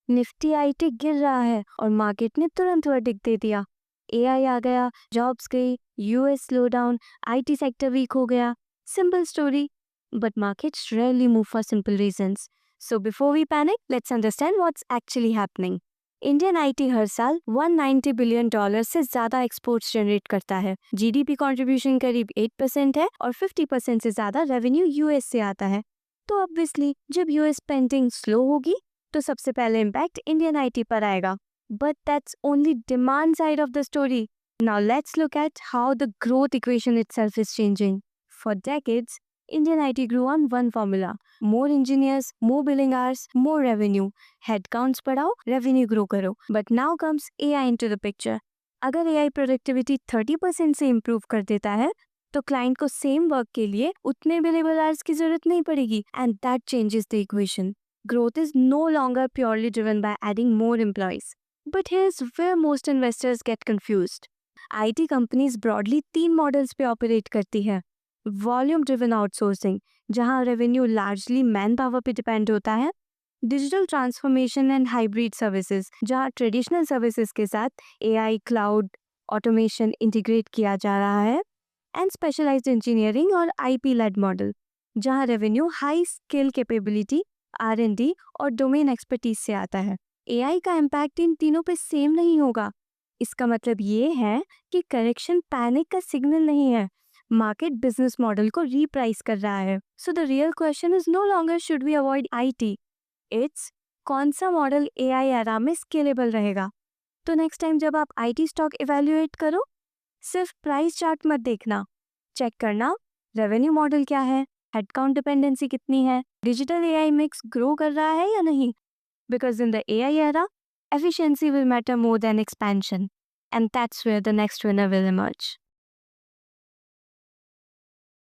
Nifty IT गिर रहा है और मार्केट ने तुरंत वर्डिक्ट दे दिया। एआई आ गया, जॉब्स गई, US slow down, IT sector weak हो गया। Simple story, but markets rarely move for simple reasons. So before we panic, let's understand what's actually happening. Indian IT हर साल 190 बिलियन डॉलर से ज्यादा exports generate करता है। GDP contribution करीब 8% है और 50% से ज्यादा रेवेन्यू यूएस से आता है। तो ऑब्वियसली जब यूएस स्पेंडिंग स्लो होगी तो सबसे पहले इम्पैक्ट इंडियन आईटी पर आएगा। But that's only demand side of the story. Now let's look at how the growth equation itself is changing. For decades, Indian IT grew on one formula: more engineers, more billing hours, more revenue. Headcounts बढ़ाओ, revenue grow करो. But now comes AI into the picture. अगर AI productivity 30% से improve कर देता है तो client को same work के लिए उतने बिलेबल आवर्स की जरूरत नहीं पड़ेगी, and that changes the equation. Growth is no longer purely driven by adding more employees. But here's where most investors get confused. IT companies broadly 3 models पे operate करती है. वॉल्यूम ड्रिवन आउटसोर्सिंग, जहां revenue largely man power पे depend होता है. Digital transformation and hybrid services, जहां traditional services के साथ एआई, क्लाउड, ऑटोमेशन इंटीग्रेट किया जा रहा है. एंड स्पेशलाइज्ड इंजीनियरिंग और आईपी लेड मॉडल, जहां रेवेन्यू हाई स्किल कैपेबिलिटी, आर&डी और डोमेन एक्सपर्टीज से आता है. एआई का इम्पैक्ट इन तीनों पे सेम नहीं होगा. इसका मतलब ये है कि करेक्शन पैनिक का सिग्नल नहीं है, मार्केट बिजनेस मॉडल को रीप्राइस कर रहा है. So the real question is no longer should we avoid IT, it's कौन सा मॉडल एआई एरा में स्केलेबल रहेगा. तो नेक्स्ट टाइम जब आप आईटी स्टॉक इवेल्युएट करो, सिर्फ प्राइस चार्ट मत देखना, चेक करना रेवेन्यू मॉडल क्या है, हेडकाउंट डिपेंडेंसी कितनी है, डिजिटल एआई मिक्स ग्रो कर रहा है या नहीं. Because in the AI era, efficiency will matter more than expansion, and that's where the next winner will emerge.